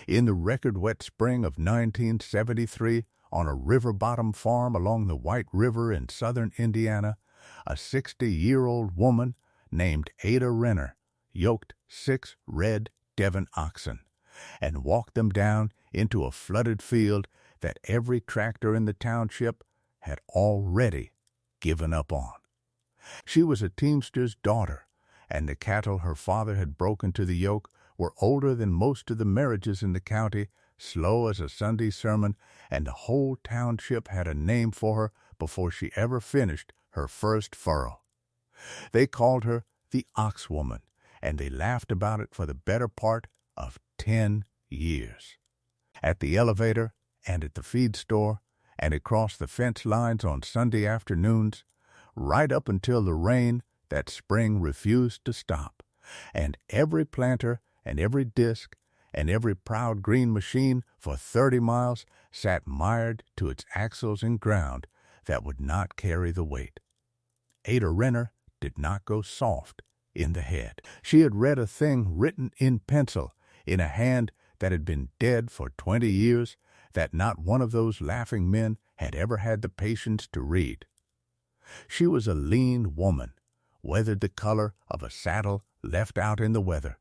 In the record wet spring of 1973, on a river-bottom farm along the White River in southern Indiana, a 60-year-old woman named Ada Renner yoked 6 red Devon oxen and walked them down into a flooded field that every tractor in the township had already given up on. She was a teamster's daughter, and the cattle her father had broken to the yoke were older than most of the marriages in the county, slow as a Sunday sermon, and the whole township had a name for her before she ever finished her first furrow. They called her the Ox Woman, and they laughed about it for the better part of 10 years. At the elevator and at the feed store and across the fence lines on Sunday afternoons, right up until the rain that spring refused to stop, and every planter and every disc and every proud green machine for 30 miles sat mired to its axles in ground that would not carry the weight. Ada Renner did not go soft in the head. She had read a thing written in pencil in a hand that had been dead for 20 years that not one of those laughing men had ever had the patience to read. She was a lean woman, weathered the color of a saddle left out in the weather,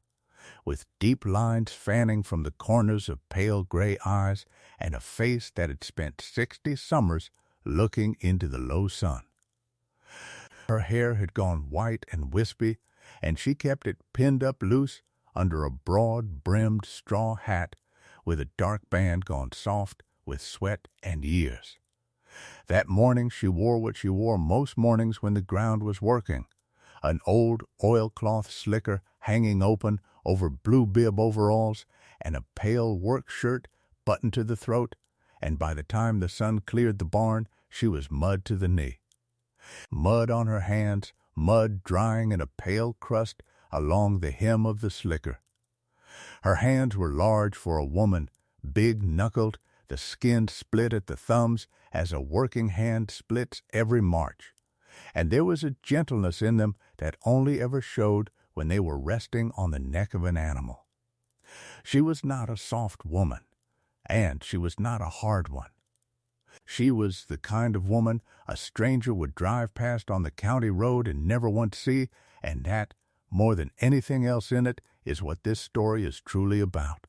with deep lines fanning from the corners of pale gray eyes and a face that had spent 60 summers looking into the low sun. Her hair had gone white and wispy, and she kept it pinned up loose under a broad-brimmed straw hat with a dark band gone soft with sweat and years. That morning she wore what she wore most mornings when the ground was working, an old oilcloth slicker hanging open over blue bib overalls and a pale work shirt buttoned to the throat, and by the time the sun cleared the barn, she was mud to the knee. Mud on her hands, mud drying in a pale crust along the hem of the slicker. Her hands were large for a woman, big-knuckled, the skin split at the thumbs as a working hand splits every March, and there was a gentleness in them that only ever showed when they were resting on the neck of an animal. She was not a soft woman, and she was not a hard one. She was the kind of woman a stranger would drive past on the county road and never once see, and that, more than anything else in it, is what this story is truly about.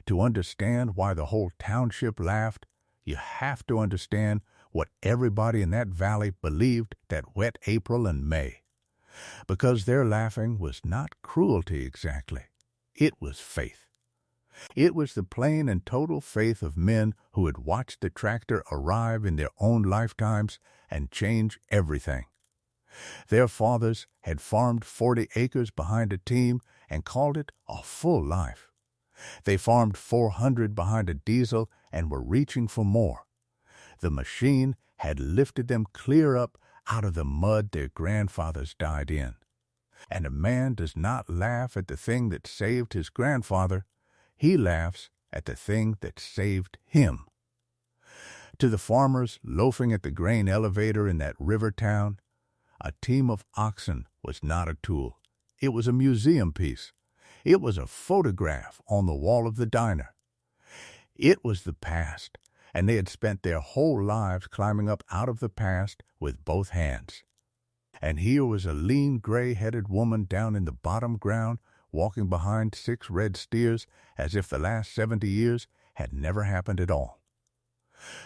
To understand why the whole township laughed, you have to understand what everybody in that valley believed that wet April and May. Because their laughing was not cruelty exactly. It was faith. It was the plain and total faith of men who had watched the tractor arrive in their own lifetimes and change everything. Their fathers had farmed 40 acres behind a team and called it a full life. They farmed 400 behind a diesel and were reaching for more. The machine had lifted them clear up out of the mud their grandfathers died in. And a man does not laugh at the thing that saved his grandfather. He laughs at the thing that saved him. To the farmers loafing at the grain elevator in that river town, a team of oxen was not a tool. It was a museum piece. It was a photograph on the wall of the diner. It was the past, and they had spent their whole lives climbing up out of the past with both hands. And here was a lean, gray-headed woman down in the bottom ground walking behind 6 red steers as if the last 70 years had never happened at all.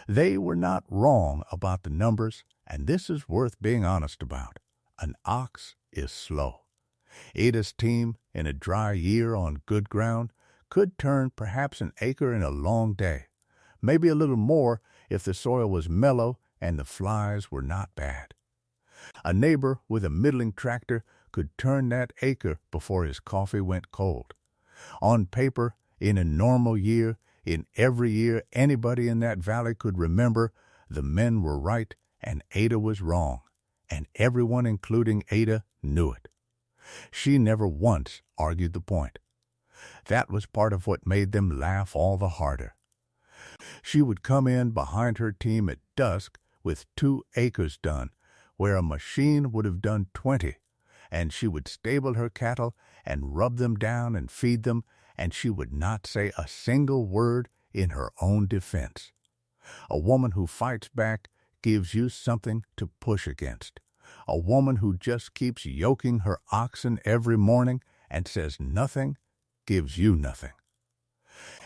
They were not wrong about the numbers, and this is worth being honest about. An ox is slow. Ada's team, in a dry year on good ground, could turn perhaps an acre in a long day, maybe a little more if the soil was mellow and the flies were not bad. A neighbor with a middling tractor could turn that acre before his coffee went cold. On paper, in a normal year, in every year anybody in that valley could remember, the men were right and Ada was wrong, and everyone, including Ada, knew it. She never once argued the point. That was part of what made them laugh all the harder. She would come in behind her team at dusk with 2 acres done, where a machine would have done 20, and she would stable her cattle and rub them down and feed them and she would not say a single word in her own defense. A woman who fights back gives you something to push against. A woman who just keeps yoking her oxen every morning and says nothing gives you nothing.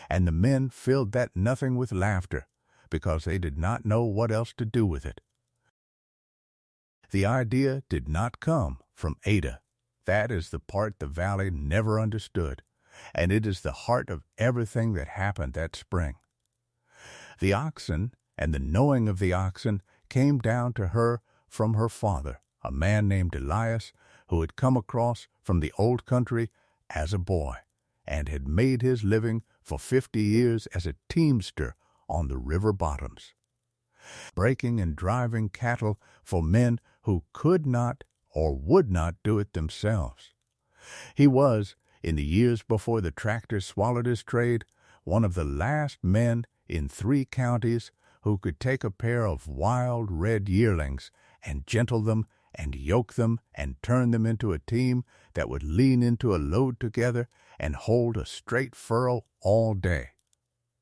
And the men filled that nothing with laughter because they did not know what else to do with it. The idea did not come from Ada. That is the part the valley never understood, and it is the heart of everything that happened that spring. The oxen and the knowing of the oxen came down to her from her father, a man named Elias, who had come across from the old country as a boy and had made his living for 50 years as a teamster on the river bottoms, breaking and driving cattle for men who could not or would not do it themselves. He was, in the years before the tractor swallowed his trade, one of the last men in 3 counties who could take a pair of wild red yearlings and gentle them and yoke them and turn them into a team that would lean into a load together and hold a straight furrow all day.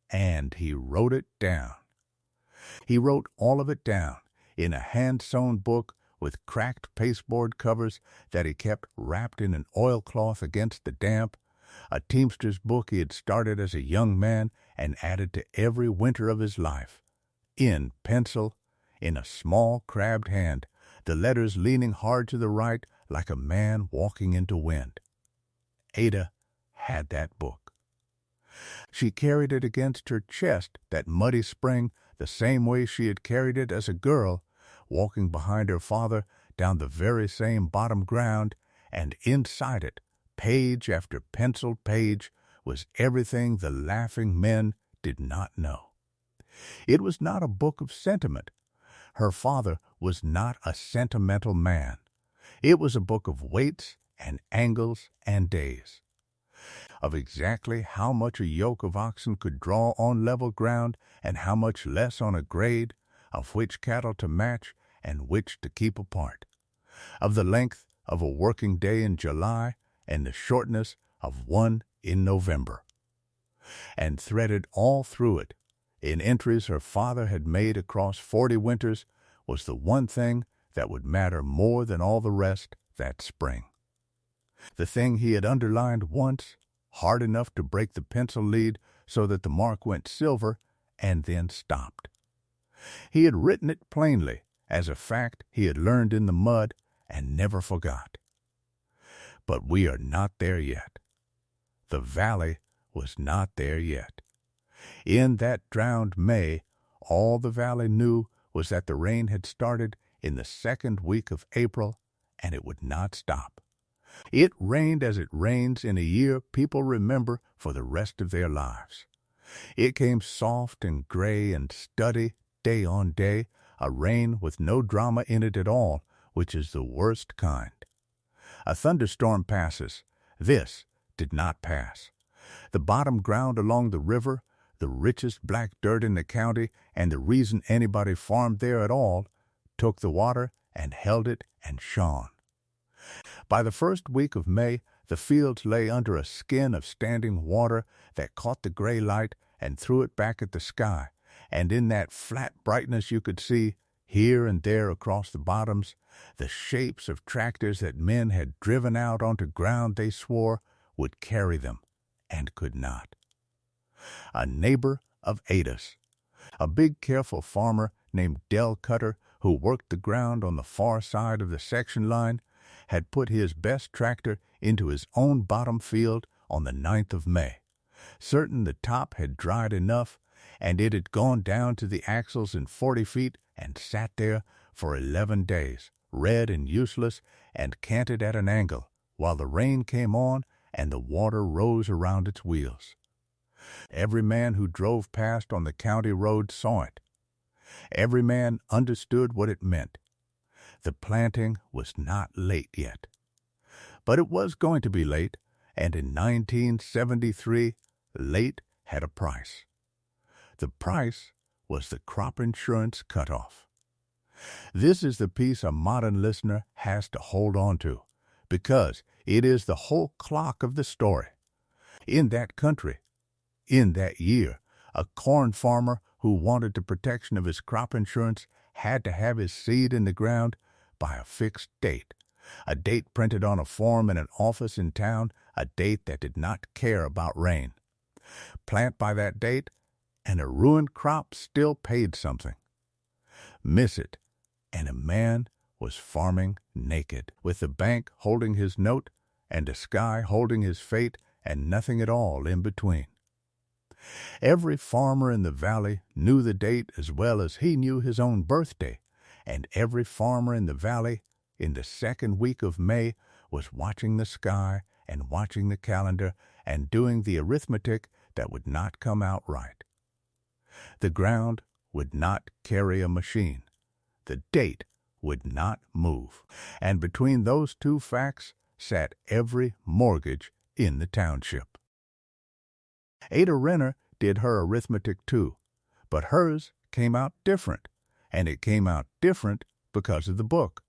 And he wrote it down. He wrote all of it down in a hand-sewn book with cracked pasteboard covers that he kept wrapped in an oilcloth against the damp, a teamster's book he had started as a young man and added to every winter of his life. In pencil, in a small crabbed hand, the letters leaning hard to the right like a man walking into wind. Ada had that book. She carried it against her chest that muddy spring the same way she had carried it as a girl, walking behind her father down the very same bottom ground, and inside it, page after penciled page, was everything the laughing men did not know. It was not a book of sentiment. Her father was not a sentimental man. It was a book of weights and angles and days, of exactly how much a yoke of oxen could draw on level ground and how much less on a grade, of which cattle to match and which to keep apart, of the length of a working day in July and the shortness of one in November. And threaded all through it, in entries her father had made across 40 winters, was the one thing that would matter more than all the rest that spring. The thing he had underlined once, hard enough to break the pencil lead so that the mark went silver, and then stopped. He had written it plainly, as a fact he had learned in the mud and never forgot. But we are not there yet. The valley was not there yet. In that drowned May, all the valley knew was that the rain had started in the 2nd week of April, and it would not stop. It rained as it rains in a year people remember for the rest of their lives. It came soft and gray and steady day on day, a rain with no drama in it at all, which is the worst kind. A thunderstorm passes. This did not pass. The bottom ground along the river, the richest black dirt in the county, and the reason anybody farmed there at all, took the water and held it and shone. By the 1st week of May, the fields lay under a skin of standing water that caught the gray light and threw it back at the sky, and in that flat brightness you could see, here and there across the bottoms, the shapes of tractors that men had driven out onto ground they swore would carry them, and could not. A neighbor of Ada's, a big careful farmer named Del Cutter, who worked the ground on the far side of the section line, had put his best tractor into his own bottom field on the 9th of May, certain the top had dried enough, and it had gone down to the axles in 40 feet and sat there for 11 days, red and useless, and canted at an angle, while the rain came on and the water rose around its wheels. Every man who drove past on the county road saw it. Every man understood what it meant. The planting was not late yet. But it was going to be late, and in 1973, late had a price. The price was the crop insurance cutoff. This is the piece a modern listener has to hold on to, because it is the whole clock of the story. In that country, in that year, a corn farmer who wanted the protection of his crop insurance had to have his seed in the ground by a fixed date, a date printed on a form in an office in town, a date that did not care about rain. Plant by that date, and a ruined crop still paid something. Miss it, and a man was farming naked, with the bank holding his note and the sky holding his fate and nothing at all in between. Every farmer in the valley knew the date as well as he knew his own birthday, and every farmer in the valley in the second week of May was watching the sky and watching the calendar and doing the arithmetic that would not come out right. The ground would not carry a machine. The date would not move. And between those two facts sat every mortgage in the township. Ada Renner did her arithmetic too, but hers came out different, and it came out different because of the book.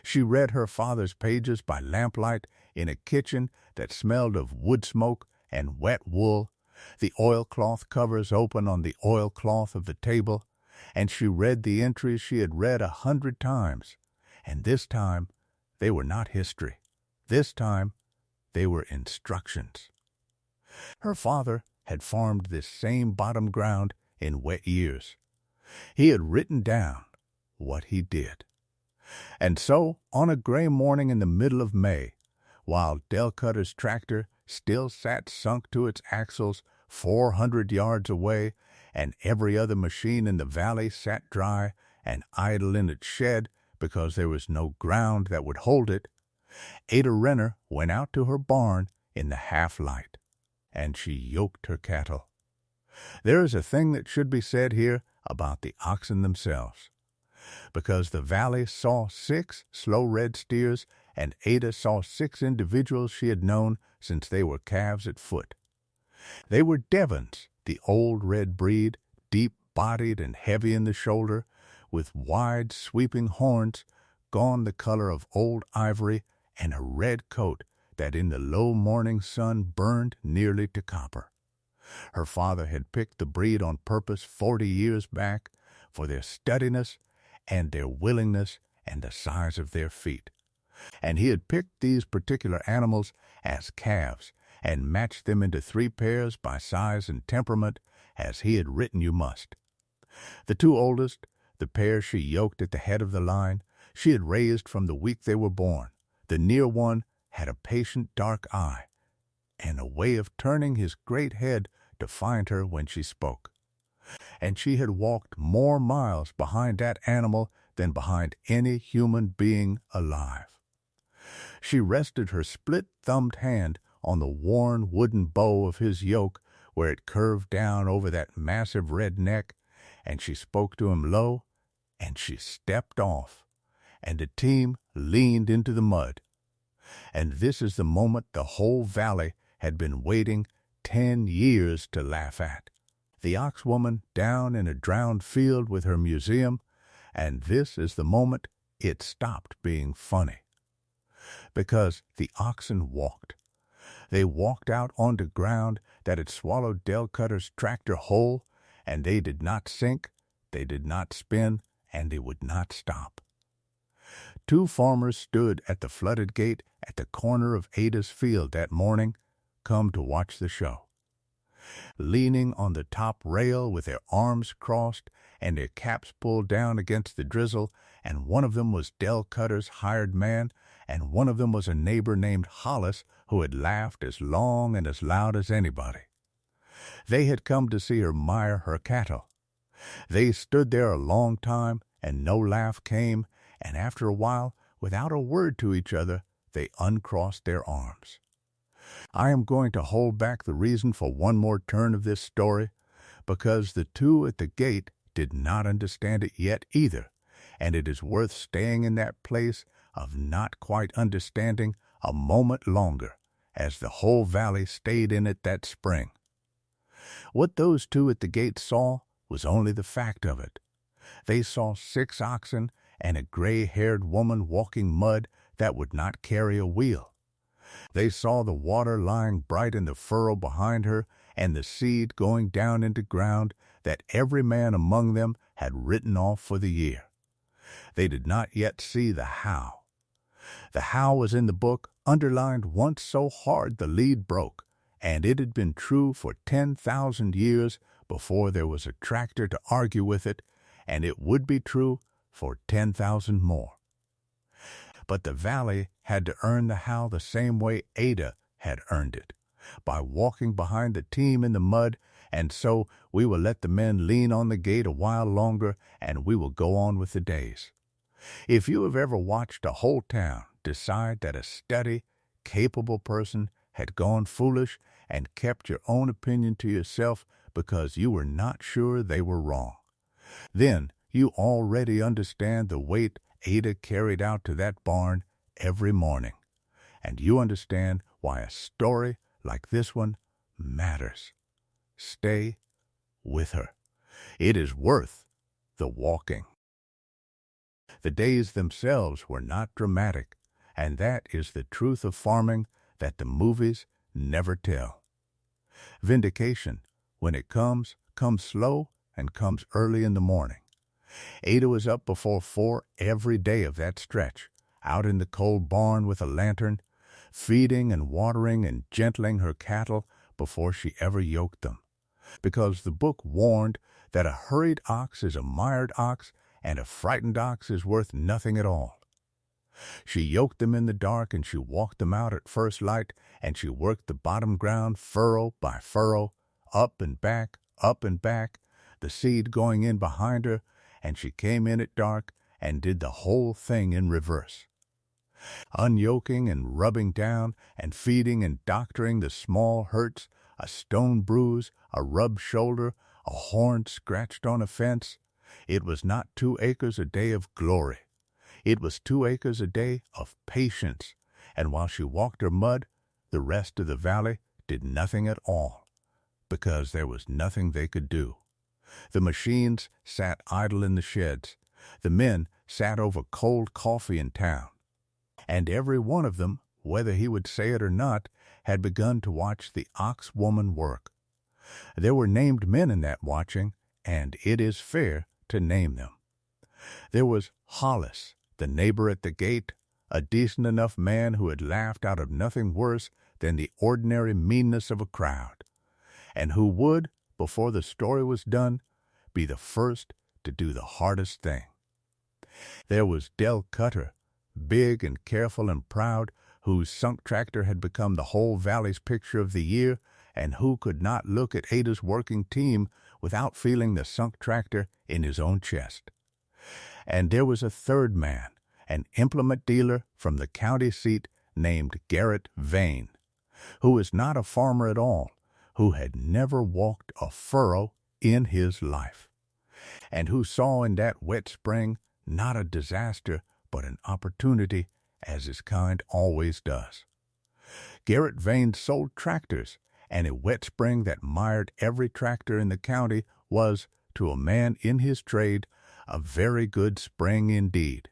She read her father's pages by lamplight in a kitchen that smelled of wood smoke and wet wool, the oilcloth covers open on the oilcloth of the table, and she read the entries she had read 100 times, and this time they were not history. This time they were instructions. Her father had farmed this same bottom ground in wet years. He had written down what he did. And so, on a gray morning in the middle of May, while Del Cutter's tractor still sat sunk to its axles 400 yards away, and every other machine in the valley sat dry and idle in its shed because there was no ground that would hold it, Ada Renner went out to her barn in the half-light, and she yoked her cattle. There is a thing that should be said here about the oxen themselves. Because the valley saw 6 slow red steers, and Ada saw 6 individuals she had known since they were calves at foot. They were Devons, the old red breed, deep-bodied and heavy in the shoulder, with wide sweeping horns, gone the color of old ivory, and a red coat that in the low morning sun burned nearly to copper. Her father had picked the breed on purpose 40 years back for their steadiness and their willingness and the size of their feet. And he had picked these particular animals as calves and matched them into 3 pairs by size and temperament as he had written you must. The 2 oldest, the pair she yoked at the head of the line, she had raised from the week they were born. The near one had a patient dark eye and a way of turning his great head to find her when she spoke. And she had walked more miles behind that animal than behind any human being alive. She rested her split-thumbed hand on the worn wooden bow of his yoke where it curved down over that massive red neck, and she spoke to him low, and she stepped off, and the team leaned into the mud. And this is the moment the whole valley had been waiting 10 years to laugh at. The oxwoman down in a drowned field with her museum, and this is the moment it stopped being funny. Because the oxen walked. They walked out onto ground that had swallowed Del Cutter's tractor whole, and they did not sink, they did not spin, and they would not stop. 2 farmers stood at the flooded gate at the corner of Ada's field that morning, come to watch the show. Leaning on the top rail with their arms crossed and their caps pulled down against the drizzle, and one of them was Del Cutter's hired man, and one of them was a neighbor named Hollis who had laughed as long and as loud as anybody. They had come to see her mire her cattle. They stood there a long time, and no laugh came, and after a while, without a word to each other, they uncrossed their arms. I am going to hold back the reason for one more turn of this story, because the 2 at the gate did not understand it yet either, and it is worth staying in that place of not quite understanding a moment longer, as the whole valley stayed in it that spring. What those 2 at the gate saw was only the fact of it. They saw 6 oxen and a gray-haired woman walking mud that would not carry a wheel. They saw the water lying bright in the furrow behind her, and the seed going down into ground that every man among them had written off for the year. They did not yet see the how. The how was in the book, underlined once so hard the lead broke, and it had been true for 10,000 years before there was a tractor to argue with it, and it would be true for 10,000 more. But the valley had to earn the how the same way Ada had earned it, by walking behind the team in the mud, and so we will let the men lean on the gate a while longer, and we will go on with the days. If you have ever watched a whole town decide that a steady, capable person had gone foolish and kept your own opinion to yourself because you were not sure they were wrong, then you already understand the weight Ada carried out to that barn every morning, and you understand why a story like this one matters. Stay with her. It is worth the walking. The days themselves were not dramatic, and that is the truth of farming that the movies never tell. Vindication, when it comes slow and comes early in the morning. Ada was up before 4 every day of that stretch, out in the cold barn with a lantern, feeding and watering and gentling her cattle before she ever yoked them, because the book warned that a hurried ox is a mired ox and a frightened ox is worth nothing at all. She yoked them in the dark, and she walked them out at first light, and she worked the bottom ground furrow by furrow, up and back, the seed going in behind her, and she came in at dark and did the whole thing in reverse. Unyoking and rubbing down and feeding and doctoring the small hurts, a stone bruise, a rubbed shoulder, a horn scratched on a fence. It was not 2 acres a day of glory. It was 2 acres a day of patience, and while she walked her mud, the rest of the valley did nothing at all, because there was nothing they could do. The machines sat idle in the sheds. The men sat over cold coffee in town. And every one of them, whether he would say it or not, had begun to watch the ox woman work. There were named men in that watching, and it is fair to name them. There was Hollis, the neighbor at the gate, a decent enough man who had laughed out of nothing worse than the ordinary meanness of a crowd, and who would, before the story was done, be the first to do the hardest thing. There was Del Cutter, big and careful and proud, whose sunk tractor had become the whole valley's picture of the year, and who could not look at Ada's working team without feeling the sunk tractor in his own chest. And there was a third man, an implement dealer from the county seat named Garrett Vane, who was not a farmer at all, who had never walked a furrow in his life, and who saw in that wet spring not a disaster but an opportunity, as his kind always does. Garrett Vane sold tractors, and a wet spring that mired every tractor in the county was, to a man in his trade, a very good spring indeed.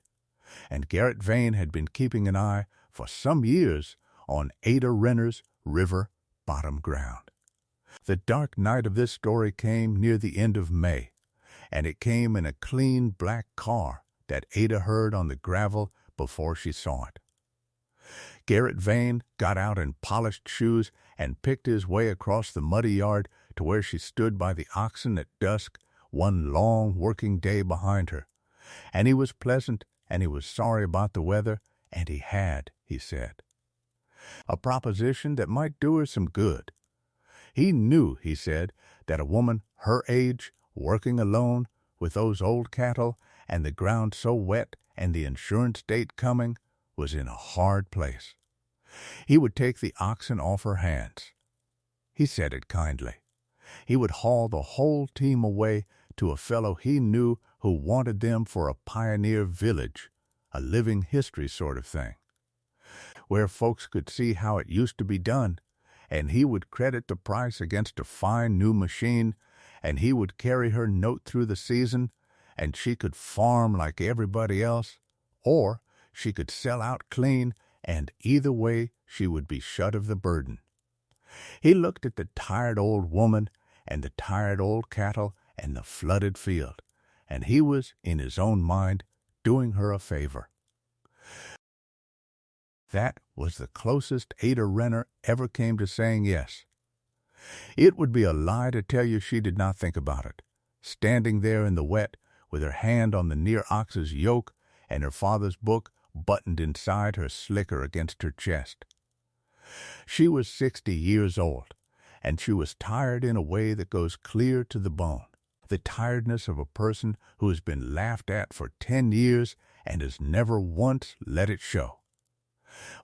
And Garrett Vane had been keeping an eye for some years on Ada Renner's river bottom ground. The dark night of this story came near the end of May, and it came in a clean black car that Ada heard on the gravel before she saw it. Garrett Vane got out in polished shoes and picked his way across the muddy yard to where she stood by the oxen at dusk, one long working day behind her. And he was pleasant, and he was sorry about the weather, and he had, he said, a proposition that might do her some good. He knew, he said, that a woman her age, working alone, with those old cattle, and the ground so wet, and the insurance date coming, was in a hard place. He would take the oxen off her hands. He said it kindly. He would haul the whole team away to a fellow he knew who wanted them for a pioneer village, a living history sort of thing, where folks could see how it used to be done, and he would credit the price against a fine new machine, and he would carry her note through the season, and she could farm like everybody else, or she could sell out clean, and either way she would be shut of the burden. He looked at the tired old woman and the tired old cattle and the flooded field, and he was, in his own mind, doing her a favor. That was the closest Ada Renner ever came to saying yes. It would be a lie to tell you she did not think about it, standing there in the wet with her hand on the near ox's yoke and her father's book buttoned inside her slicker against her chest. She was 60 years old, and she was tired in a way that goes clear to the bone, the tiredness of a person who has been laughed at for 10 years and has never once let it show.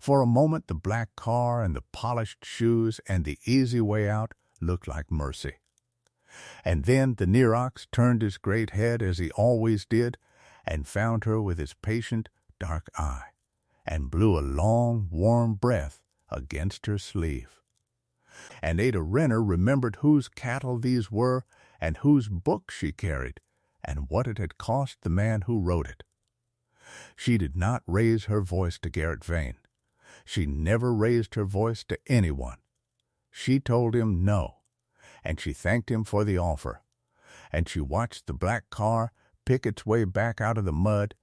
For a moment the black car and the polished shoes and the easy way out looked like mercy. And then the near ox turned his great head as he always did and found her with his patient dark eye, and blew a long warm breath against her sleeve. And Ada Renner remembered whose cattle these were and whose book she carried and what it had cost the man who wrote it. She did not raise her voice to Garrett Vane. She never raised her voice to anyone. She told him no, and she thanked him for the offer, and she watched the black car pick its way back out of the mud,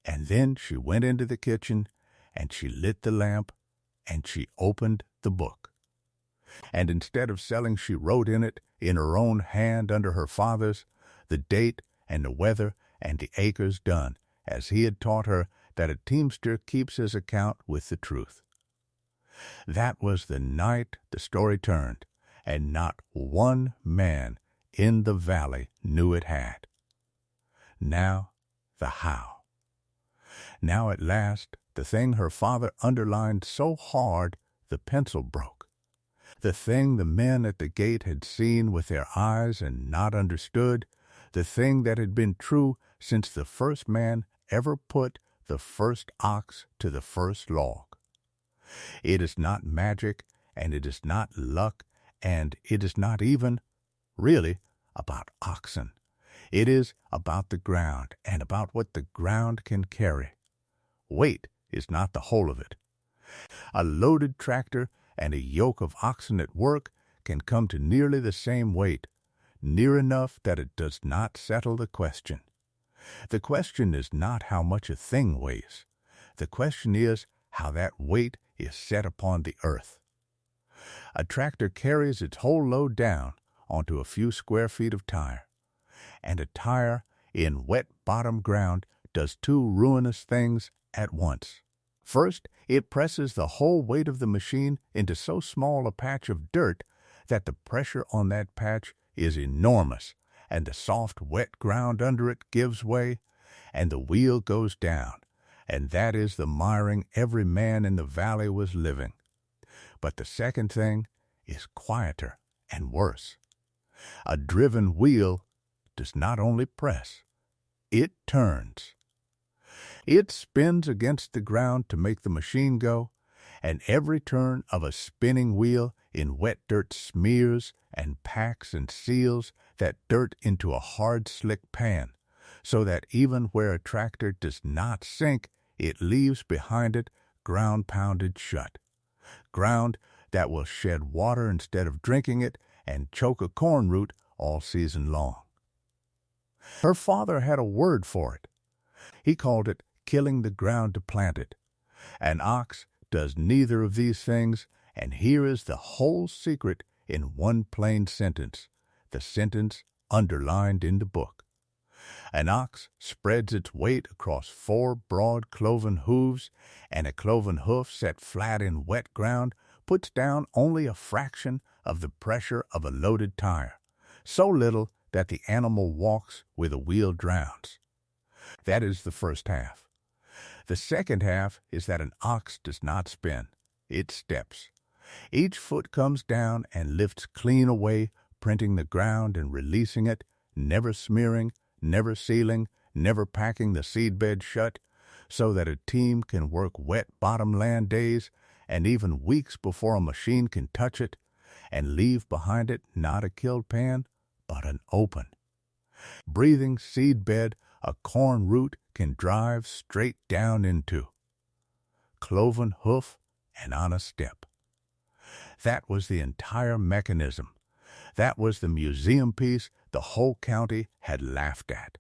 and then she went into the kitchen, and she lit the lamp, and she opened the book. And instead of selling, she wrote in it, in her own hand under her father's, the date and the weather and the acres done, as he had taught her that a teamster keeps his account with the truth. That was the night the story turned, and not one man in the valley knew it had. Now the how. Now at last the thing her father underlined so hard the pencil broke. The thing the men at the gate had seen with their eyes and not understood, the thing that had been true since the first man ever put the first ox to the first log. It is not magic, and it is not luck, and it is not even, really, about oxen. It is about the ground, and about what the ground can carry. Weight is not the whole of it. A loaded tractor and a yoke of oxen at work can come to nearly the same weight, near enough that it does not settle the question. The question is not how much a thing weighs. The question is how that weight is set upon the earth. A tractor carries its whole load down onto a few square feet of tire, and a tire in wet bottom ground does two ruinous things at once. First, it presses the whole weight of the machine into so small a patch of dirt that the pressure on that patch is enormous, and the soft, wet ground under it gives way, and the wheel goes down, and that is the miring every man in the valley was living. But the second thing is quieter and worse. A driven wheel does not only press, it turns. It spins against the ground to make the machine go, and every turn of a spinning wheel in wet dirt smears and packs and seals that dirt into a hard, slick pan, so that even where a tractor does not sink, it leaves behind it ground pounded shut, ground that will shed water instead of drinking it and choke a corn root all season long. Her father had a word for it. He called it killing the ground to plant it. An ox does neither of these things, and here is the whole secret in one plain sentence, the sentence underlined in the book. An ox spreads its weight across 4 broad cloven hooves, and a cloven hoof set flat in wet ground puts down only a fraction of the pressure of a loaded tire, so little that the animal walks where the wheel drowns. That is the first half. The second half is that an ox does not spin, it steps. Each foot comes down and lifts clean away, printing the ground and releasing it, never smearing, never sealing, never packing the seedbed shut, so that a team can work wet bottom land days and even weeks before a machine can touch it, and leave behind it not a killed pan, but an open, breathing seedbed a corn root can drive straight down into. Cloven hoof and on a step. That was the entire mechanism. That was the museum piece the whole county had laughed at.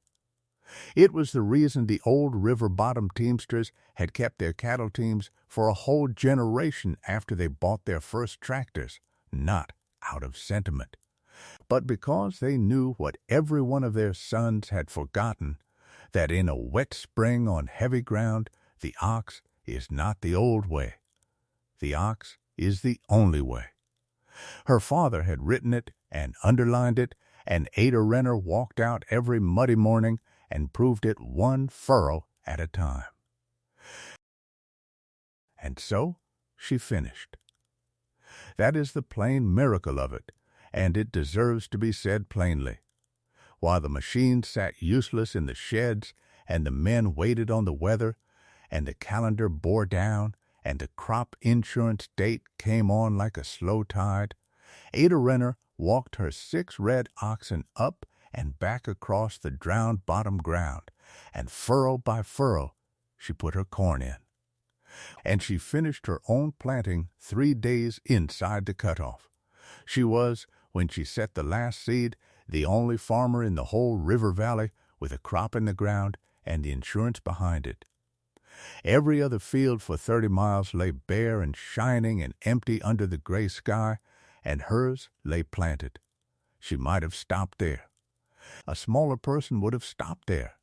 It was the reason the old river bottom teamsters had kept their cattle teams for a whole generation after they bought their first tractors, not out of sentiment, but because they knew what every one of their sons had forgotten, that in a wet spring on heavy ground, the ox is not the old way. The ox is the only way. Her father had written it and underlined it, and Ada Renner walked out every muddy morning and proved it one furrow at a time. And so she finished. That is the plain miracle of it, and it deserves to be said plainly. While the machines sat useless in the sheds, and the men waited on the weather, and the calendar bore down, and the crop insurance date came on like a slow tide, Ada Renner walked her 6 red oxen up and back across the drowned bottom ground, and furrow by furrow she put her corn in. And she finished her own planting 3 days inside the cutoff. She was, when she set the last seed, the only farmer in the whole river valley with a crop in the ground and the insurance behind it. Every other field for 30 miles lay bare and shining and empty under the gray sky, and hers lay planted. She might have stopped there. A smaller person would have stopped there,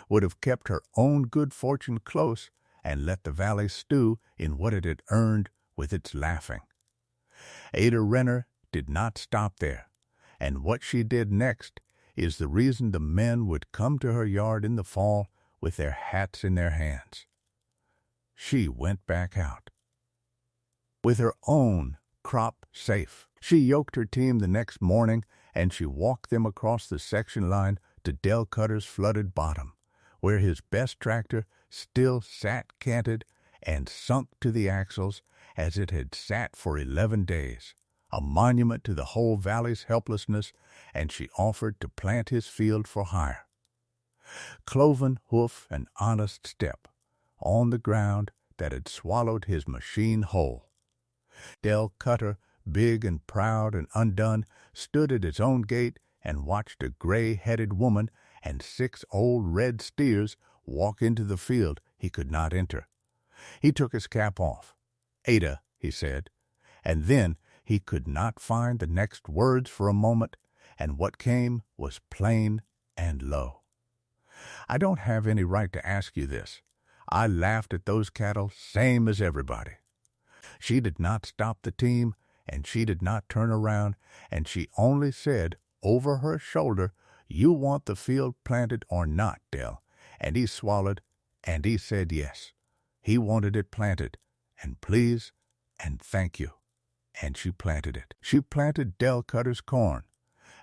would have kept her own good fortune close and let the valley stew in what it had earned with its laughing. Ada Renner did not stop there, and what she did next is the reason the men would come to her yard in the fall with their hats in their hands. She went back out. With her own crop safe, she yoked her team the next morning, and she walked them across the section line to Del Cutter's flooded bottom, where his best tractor still sat canted and sunk to the axles as it had sat for 11 days, a monument to the whole valley's helplessness, and she offered to plant his field for hire. Cloven hoof and honest step, on the ground that had swallowed his machine whole. Del Cutter, big and proud and undone, stood at his own gate and watched a gray-headed woman and 6 old red steers walk into the field he could not enter. He took his cap off. "Ada," he said, and then he could not find the next words for a moment, and what came was plain and low. "I don't have any right to ask you this. I laughed at those cattle same as everybody." She did not stop the team, and she did not turn around, and she only said over her shoulder, "You want the field planted or not, Del?" And he swallowed, and he said yes. He wanted it planted, and please, and thank you. And she planted it. She planted Del Cutter's corn,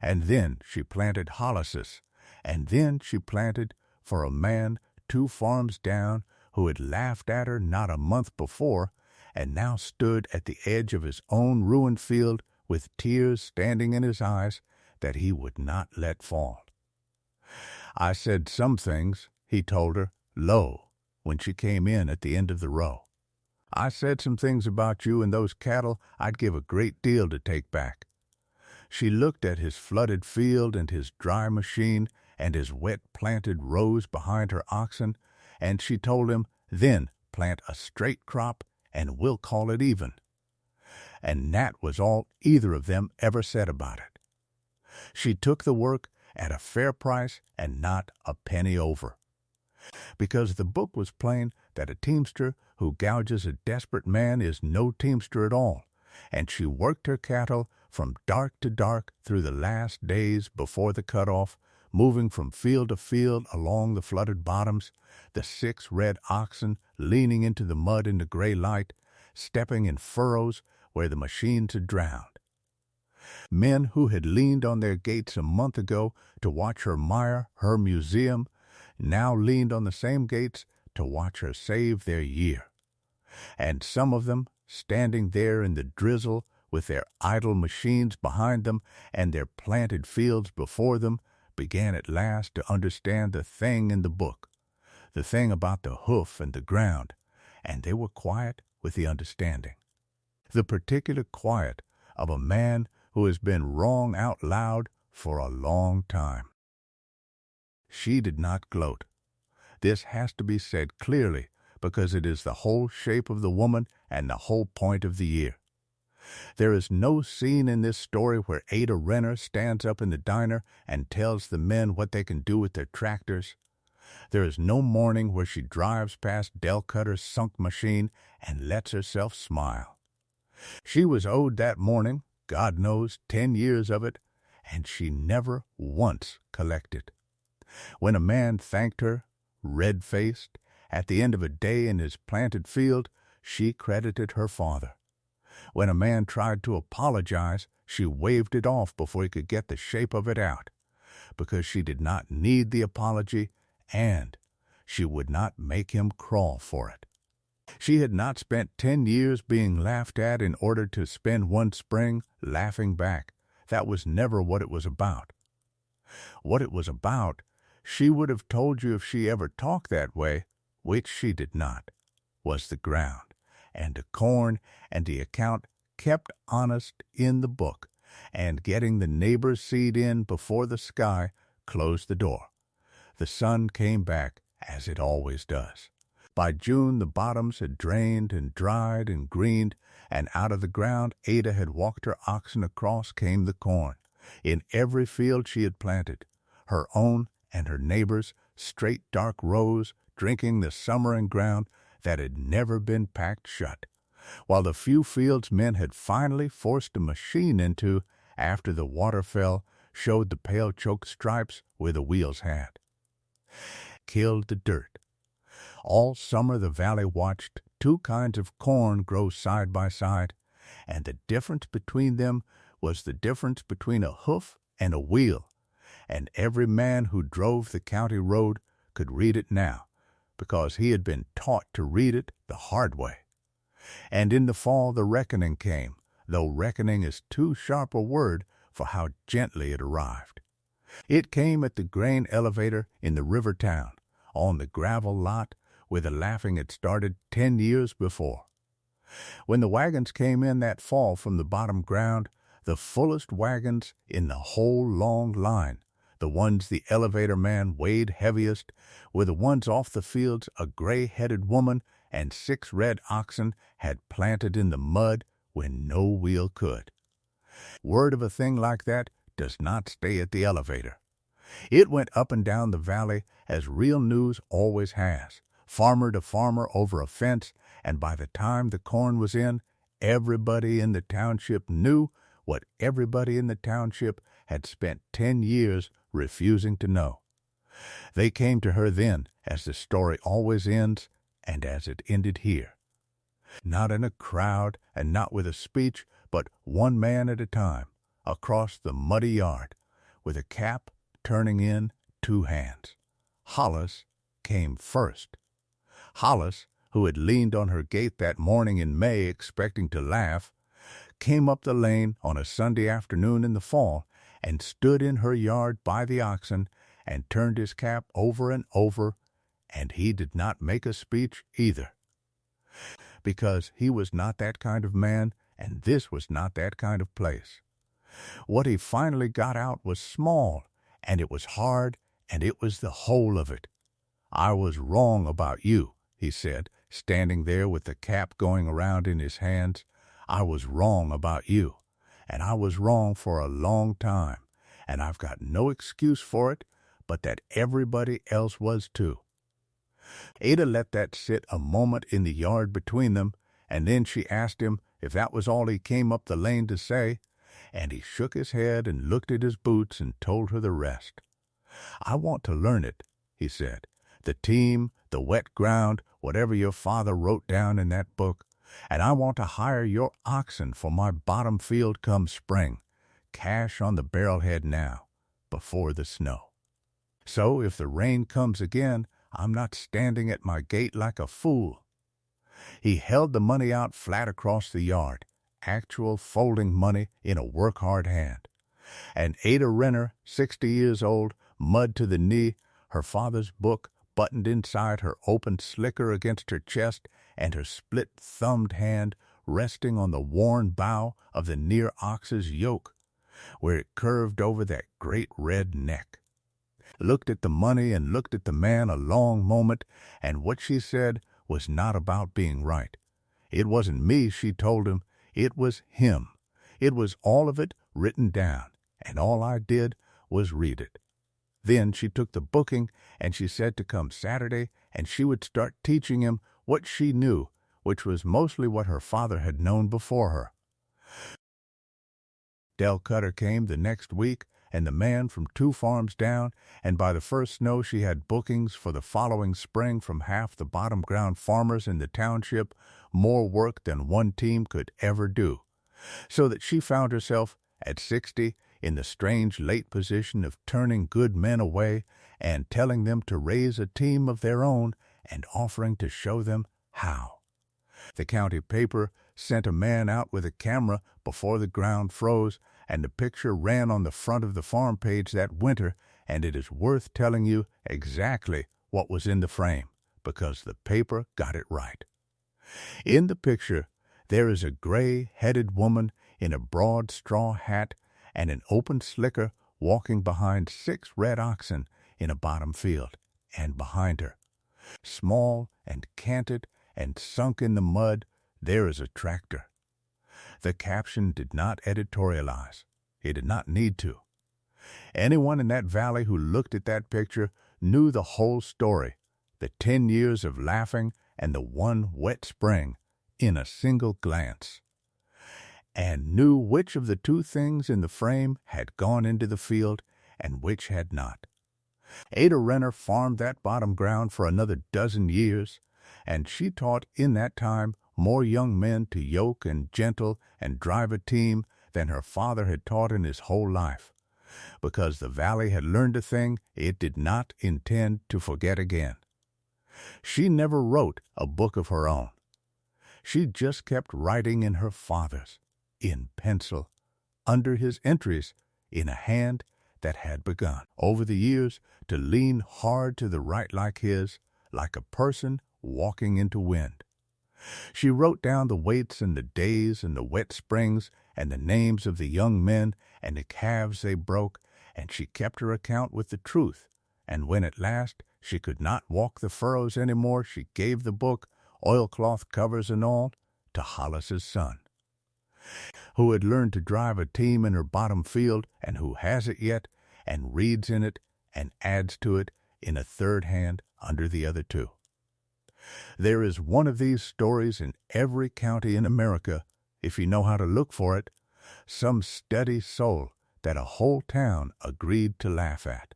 and then she planted Hollis's, and then she planted for a man 2 farms down who had laughed at her not a month before, and now stood at the edge of his own ruined field with tears standing in his eyes that he would not let fall. "I said some things," he told her, low, when she came in at the end of the row. "I said some things about you and those cattle I'd give a great deal to take back." She looked at his flooded field and his dry machine and his wet planted rows behind her oxen, and she told him, "Then plant a straight crop, and we'll call it even." And that was all either of them ever said about it. She took the work at a fair price and not a penny over, because the book was plain that a teamster who gouges a desperate man is no teamster at all, and she worked her cattle from dark to dark through the last days before the cutoff, moving from field to field along the flooded bottoms, the 6 red oxen leaning into the mud in the gray light, stepping in furrows where the machines had drowned. Men who had leaned on their gates a month ago to watch her mire her museum now leaned on the same gates to watch her save their year. And some of them, standing there in the drizzle with their idle machines behind them and their planted fields before them, began at last to understand the thing in the book, the thing about the hoof and the ground, and they were quiet with the understanding. The particular quiet of a man who has been wrong out loud for a long time. She did not gloat. This has to be said clearly because it is the whole shape of the woman and the whole point of the year. There is no scene in this story where Ada Renner stands up in the diner and tells the men what they can do with their tractors. There is no morning where she drives past Del Cutter's sunk machine and lets herself smile. She was owed that morning, God knows, 10 years of it, and she never once collected. When a man thanked her, red-faced, at the end of a day in his planted field, she credited her father. When a man tried to apologize, she waved it off before he could get the shape of it out, because she did not need the apology, and she would not make him crawl for it. She had not spent 10 years being laughed at in order to spend one spring laughing back. That was never what it was about. What it was about, she would have told you if she ever talked that way, which she did not, was the ground, and the corn, and the account kept honest in the book, and getting the neighbor's seed in before the sky closed the door. The sun came back, as it always does. By June, the bottoms had drained and dried and greened, and out of the ground Ada had walked her oxen across came the corn. In every field she had planted, her own and her neighbors', straight dark rows, drinking the summer in ground that had never been packed shut, while the few fields men had finally forced a machine into after the water fell showed the pale choked stripes where the wheels had. Killed the dirt. All summer the valley watched two kinds of corn grow side by side, and the difference between them was the difference between a hoof and a wheel, and every man who drove the county road could read it now, because he had been taught to read it the hard way. And in the fall the reckoning came, though reckoning is too sharp a word for how gently it arrived. It came at the grain elevator in the river town, on the gravel lot where the laughing had started 10 years before. When the wagons came in that fall from the bottom ground, the fullest wagons in the whole long line, the ones the elevator man weighed heaviest, were the ones off the fields a gray-headed woman and 6 red oxen had planted in the mud when no wheel could. Word of a thing like that does not stay at the elevator. It went up and down the valley as real news always has, farmer to farmer over a fence, and by the time the corn was in, everybody in the township knew what everybody in the township had spent 10 years refusing to know. They came to her then, as the story always ends, and as it ended here. Not in a crowd, and not with a speech, but one man at a time, across the muddy yard, with a cap turning in 2 hands. Hollis came first. Hollis, who had leaned on her gate that morning in May expecting to laugh, came up the lane on a Sunday afternoon in the fall and stood in her yard by the oxen and turned his cap over and over, and he did not make a speech either, because he was not that kind of man and this was not that kind of place. What he finally got out was small, and it was hard, and it was the whole of it. "I was wrong about you," he said, standing there with the cap going around in his hands. "I was wrong about you, and I was wrong for a long time, and I've got no excuse for it, but that everybody else was too." Ada let that sit a moment in the yard between them, and then she asked him if that was all he came up the lane to say, and he shook his head and looked at his boots and told her the rest. "I want to learn it," he said. "The team, the wet ground, whatever your father wrote down in that book, and I want to hire your oxen for my bottom field come spring, cash on the barrelhead now, before the snow. So if the rain comes again, I'm not standing at my gate like a fool." He held the money out flat across the yard, actual folding money in a work-hard hand. And Ada Renner, 60 years old, mud to the knee, her father's book buttoned inside her open slicker against her chest, and her split-thumbed hand resting on the worn bow of the near ox's yoke, where it curved over that great red neck. Looked at the money and looked at the man a long moment, and what she said was not about being right. It wasn't me, she told him. It was him. It was all of it written down, and all I did was read it. Then she took the booking, and she said to come Saturday, and she would start teaching him what she knew, which was mostly what her father had known before her. Del Cutter came the next week, and the man from 2 farms down, and by the first snow she had bookings for the following spring from half the bottom ground farmers in the township, more work than one team could ever do, so that she found herself, at 60, in the strange late position of turning good men away and telling them to raise a team of their own and offering to show them how. The county paper sent a man out with a camera before the ground froze, and the picture ran on the front of the farm page that winter, and it is worth telling you exactly what was in the frame, because the paper got it right. In the picture, there is a gray-headed woman in a broad straw hat and an open slicker walking behind 6 red oxen in a bottom field, and behind her, small and canted and sunk in the mud, there is a tractor. The caption did not editorialize. It did not need to. Anyone in that valley who looked at that picture knew the whole story, the 10 years of laughing and the one wet spring, in a single glance, and knew which of the 2 things in the frame had gone into the field and which had not. Ada Renner farmed that bottom ground for another 12 years, and she taught in that time more young men to yoke and gentle and drive a team than her father had taught in his whole life, because the valley had learned a thing it did not intend to forget again. She never wrote a book of her own. She just kept writing in her father's, in pencil, under his entries, in a hand that had begun, over the years, to lean hard to the right like his, like a person walking into wind. She wrote down the weights and the days and the wet springs and the names of the young men and the calves they broke, and she kept her account with the truth, and when at last she could not walk the furrows any more, she gave the book, oilcloth covers and all, to Hollis's son, who had learned to drive a team in her bottom field and who has it yet and reads in it and adds to it in a third hand under the other 2. There is one of these stories in every county in America, if you know how to look for it, some steady soul that a whole town agreed to laugh at,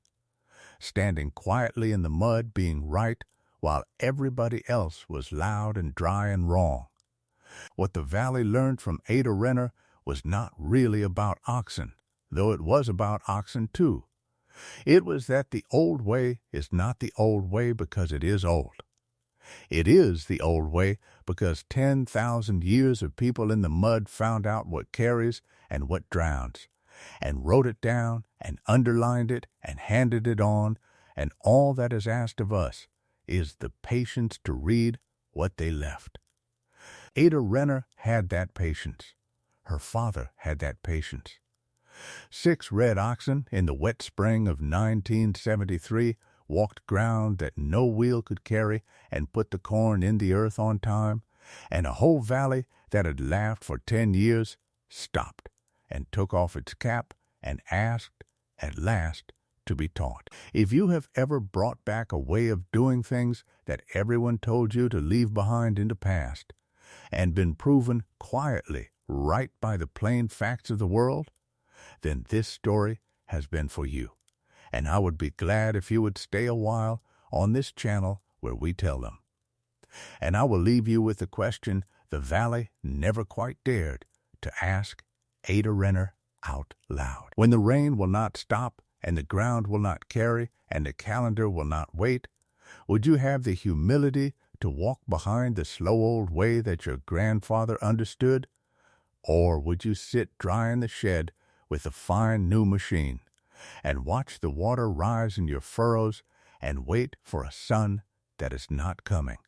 standing quietly in the mud being right while everybody else was loud and dry and wrong. What the valley learned from Ada Renner was not really about oxen, though it was about oxen too. It was that the old way is not the old way because it is old. It is the old way because 10,000 years of people in the mud found out what carries and what drowns, and wrote it down and underlined it and handed it on, and all that is asked of us is the patience to read what they left. Ada Renner had that patience. Her father had that patience. 6 red oxen in the wet spring of 1973 walked ground that no wheel could carry and put the corn in the earth on time, and a whole valley that had laughed for 10 years stopped and took off its cap and asked, at last, to be taught. If you have ever brought back a way of doing things that everyone told you to leave behind in the past, and been proven quietly right by the plain facts of the world, then this story has been for you. And I would be glad if you would stay a while on this channel where we tell them. And I will leave you with the question the valley never quite dared to ask Ada Renner out loud. When the rain will not stop, and the ground will not carry, and the calendar will not wait, would you have the humility to walk behind the slow old way that your grandfather understood? Or would you sit dry in the shed with the fine new machine, and watch the water rise in your furrows, and wait for a sun that is not coming?